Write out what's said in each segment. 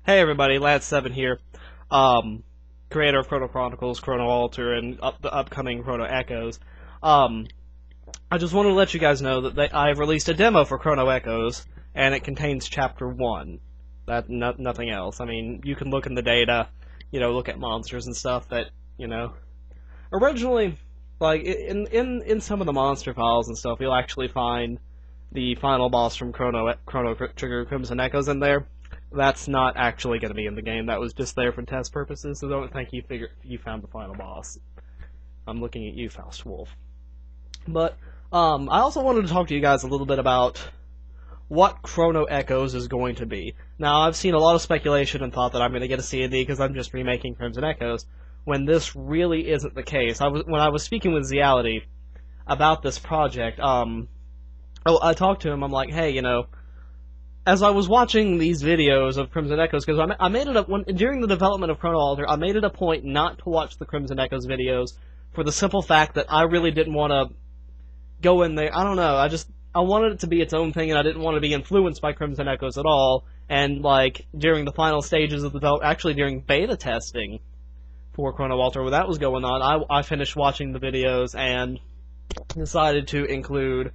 Hey everybody, Lad7 here, creator of Chrono Chronicles, Chrono Alter, and the upcoming Chrono Echoes. I just wanted to let you guys know that I've released a demo for Chrono Echoes, and it contains Chapter 1. Nothing else. I mean, you can look in the data, look at monsters and stuff that, originally, like, in some of the monster files and stuff, you'll actually find the final boss from Chrono Trigger Crimson Echoes in there. That's not actually going to be in the game. That was just there for test purposes, so don't think you found the final boss. I'm looking at you, Faust Wolf. But, I also wanted to talk to you guys a little bit about what Chrono Echoes is going to be. Now, I've seen a lot of speculation and thought that I'm going to get a C&D because I'm just remaking Crimson Echoes, when this really isn't the case. When I was speaking with Zeality about this project, I talked to him, I'm like, hey, as I was watching these videos of Crimson Echoes, because I made it during the development of Chrono Alter, I made it a point not to watch the Crimson Echoes videos for the simple fact that I really didn't want to go in there. I don't know, I wanted it to be its own thing, and I didn't want to be influenced by Crimson Echoes at all. And, like, during the final stages of the development, actually during beta testing for Chrono Alter, where that was going on, I finished watching the videos and decided to include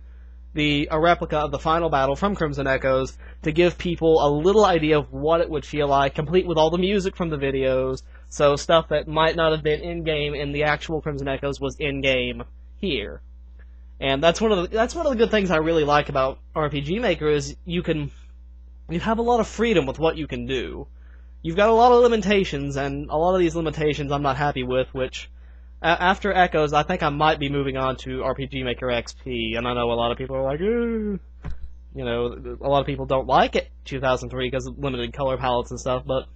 a replica of the final battle from Crimson Echoes to give people a little idea of what it would feel like, complete with all the music from the videos, so stuff that might not have been in-game in the actual Crimson Echoes was in-game here. And that's one of the good things I really like about RPG Maker is you have a lot of freedom with what you can do. You've got a lot of limitations, and a lot of these limitations I'm not happy with, which after Echoes, I think I might be moving on to RPG Maker XP, and I know a lot of people are like, a lot of people don't like it, 2003, because of limited color palettes and stuff, but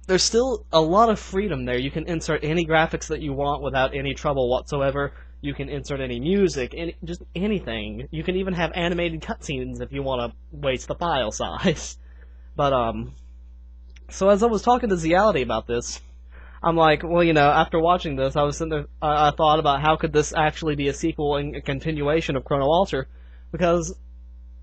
there's still a lot of freedom there. You can insert any graphics that you want without any trouble whatsoever. You can insert any music, just anything. You can even have animated cutscenes if you want to waste the file size. But, so as I was talking to Zeality about this, I'm like, well, after watching this, I was sitting there, I thought about how could this actually be a sequel and a continuation of Chrono Alter, because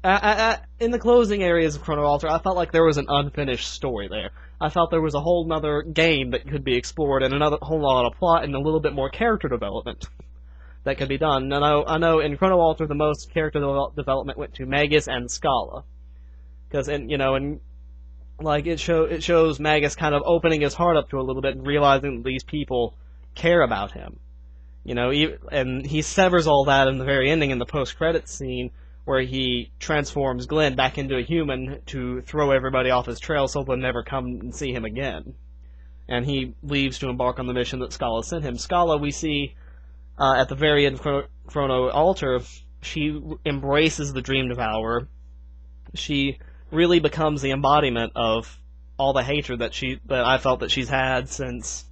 in the closing areas of Chrono Alter, I felt like there was an unfinished story there. I felt there was a whole nother game that could be explored, and another whole lot of plot, and a little bit more character development that could be done. And I know in Chrono Alter, the most character development went to Magus and Scala, because, like, it shows Magus kind of opening his heart up to a little bit and realizing that these people care about him. And he severs all that in the very ending in the post-credits scene where he transforms Glenn back into a human to throw everybody off his trail so they'll never come and see him again. And he leaves to embark on the mission that Scala sent him. Scala, we see at the very end of Chrono Alter, she embraces the Dream Devourer. She really becomes the embodiment of all the hatred that I felt that she's had since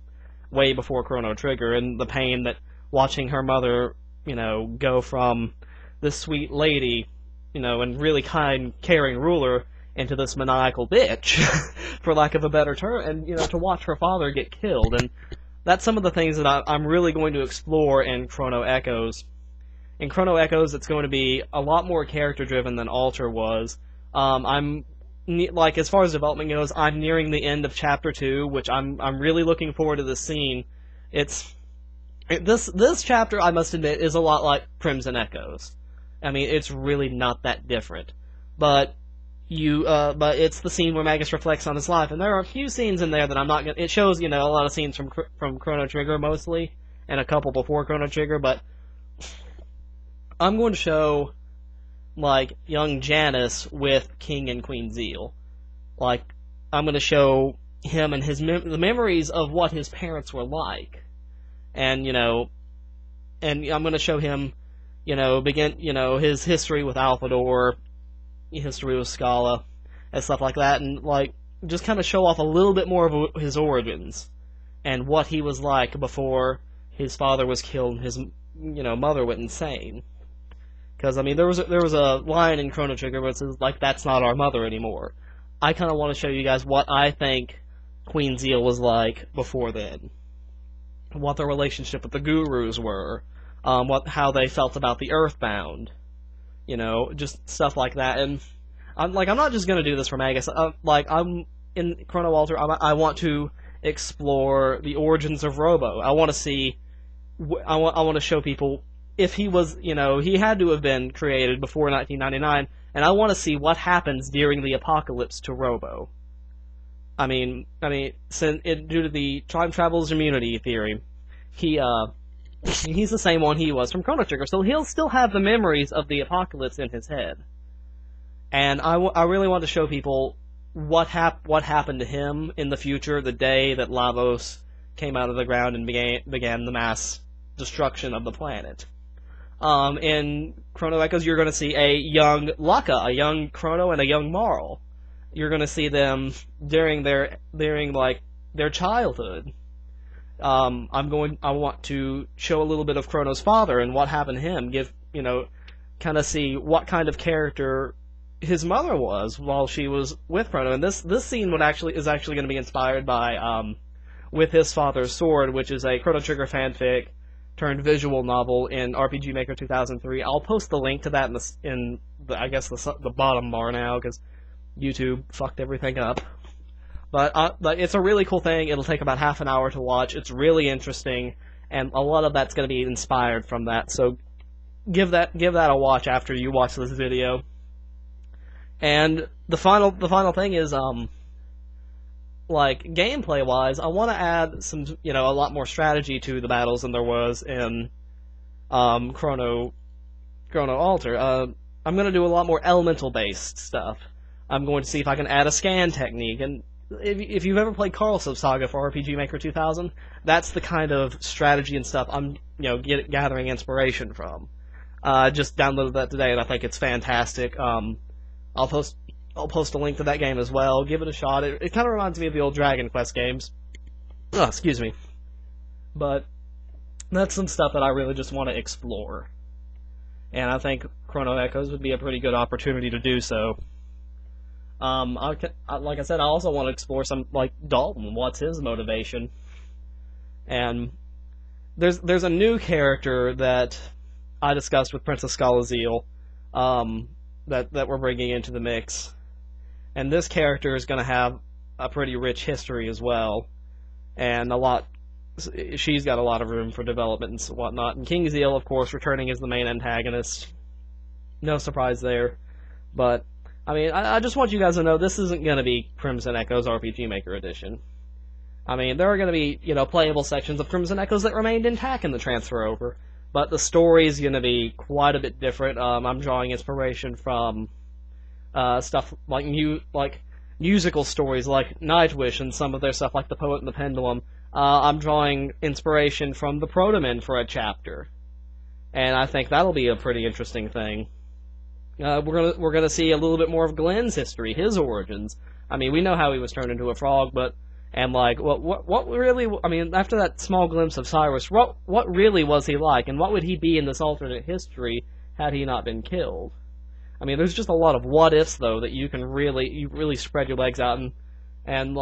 way before Chrono Trigger, and the pain that watching her mother, go from this sweet lady, and really kind, caring ruler into this maniacal bitch, for lack of a better term, and, to watch her father get killed. And that's some of the things that I'm really going to explore in Chrono Echoes. In Chrono Echoes, it's going to be a lot more character-driven than Alter was. As far as development goes, I'm nearing the end of Chapter 2, which I'm really looking forward to this scene. This chapter, I must admit, is a lot like Crimson Echoes. I mean, it's really not that different. But it's the scene where Magus reflects on his life, and there are a few scenes in there that I'm not gonna. It shows, a lot of scenes from Chrono Trigger mostly, and a couple before Chrono Trigger, but I'm going to show, like, young Janus with King and Queen Zeal. Like, I'm going to show him and the memories of what his parents were like. And, and I'm going to show him, his history with Alphador, history with Scala, and stuff like that, and, like, just kind of show off a little bit more of his origins, and what he was like before his father was killed and his, mother went insane. Because, I mean, there was a line in Chrono Trigger where it says, like, that's not our mother anymore. I kind of want to show you guys what I think Queen Zeal was like before then. What their relationship with the Gurus were. How they felt about the Earthbound. Just stuff like that. And I'm not just going to do this for Magus. in Chrono Alter, I want to explore the origins of Robo. I want to see, I want to show people if he was, he had to have been created before 1999, and I want to see what happens during the apocalypse to Robo. I mean, due to the time travel's immunity theory, he's the same one he was from Chrono Trigger, so he'll still have the memories of the apocalypse in his head. And I really want to show people what happened to him in the future, the day that Lavos came out of the ground and began the mass destruction of the planet. In Chrono Echoes, you're going to see a young Laka, a young Chrono, and a young Marl. You're going to see them during their childhood. I want to show a little bit of Chrono's father and what happened to him. Kind of see what kind of character his mother was while she was with Chrono. And this scene is actually going to be inspired by With His Father's Sword, which is a Chrono Trigger fanfic turned visual novel in RPG Maker 2003. I'll post the link to that in the bottom bar now, because YouTube fucked everything up. But it's a really cool thing. It'll take about half an hour to watch. It's really interesting, and a lot of that's going to be inspired from that. So give that a watch after you watch this video. And the final thing is gameplay wise, I want to add some a lot more strategy to the battles than there was in Chrono Alter. I'm going to do a lot more elemental based stuff. I'm going to see if I can add a scan technique, and if you've ever played Carlsev Saga for RPG Maker 2000, that's the kind of strategy and stuff I'm gathering inspiration from. I just downloaded that today, and I think it's fantastic. I'll post a link to that game as well. Give it a shot. It kind of reminds me of the old Dragon Quest games. Oh, excuse me. But that's some stuff that I really just want to explore, and I think Chrono Echoes would be a pretty good opportunity to do so. Like I said, I also want to explore some, Dalton. What's his motivation? And there's a new character that I discussed with Princess Scalaziel, that we're bringing into the mix. And this character is going to have a pretty rich history as well, and she's got a lot of room for development and whatnot. And King Zeal, of course, returning as the main antagonist. No surprise there. But I just want you guys to know this isn't going to be Crimson Echoes RPG Maker Edition. There are going to be, playable sections of Crimson Echoes that remained intact in the transfer over, but the story is going to be quite a bit different. I'm drawing inspiration from stuff like musical stories like Nightwish and some of their stuff like The Poet and the Pendulum. I'm drawing inspiration from the Protomen for a chapter, and I think that'll be a pretty interesting thing. We're gonna see a little bit more of Glenn's history, his origins. We know how he was turned into a frog, what really? After that small glimpse of Cyrus, what really was he like, and what would he be in this alternate history had he not been killed? There's just a lot of what ifs though that you really spread your legs out, and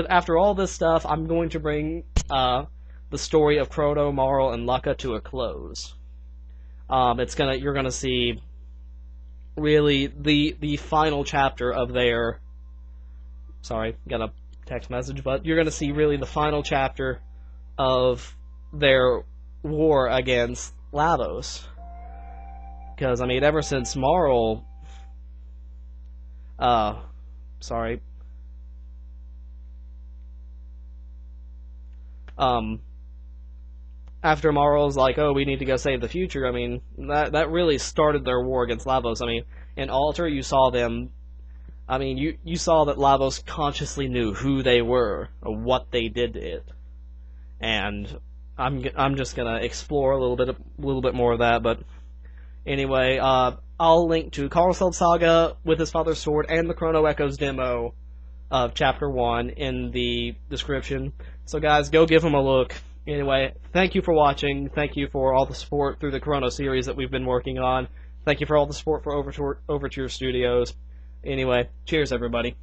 after all this stuff, I'm going to bring the story of Chrono, Marl, and Laka to a close. You're gonna see really the final chapter of their. Sorry, got a text message, but you're gonna see really the final chapter of their war against Lavos. Because, ever since Marl... sorry. After Marl's like, oh, we need to go save the future, that really started their war against Lavos. In Alter, you saw them... you saw that Lavos consciously knew who they were, or what they did to it. And I'm just gonna explore a little bit more of that, but... Anyway, I'll link to Carlsev Saga, With His Father's Sword, and the Chrono Echoes demo of Chapter 1 in the description. So guys, go give them a look. Anyway, thank you for watching. Thank you for all the support through the Chrono series that we've been working on. Thank you for all the support for Overture Studios. Anyway, cheers everybody.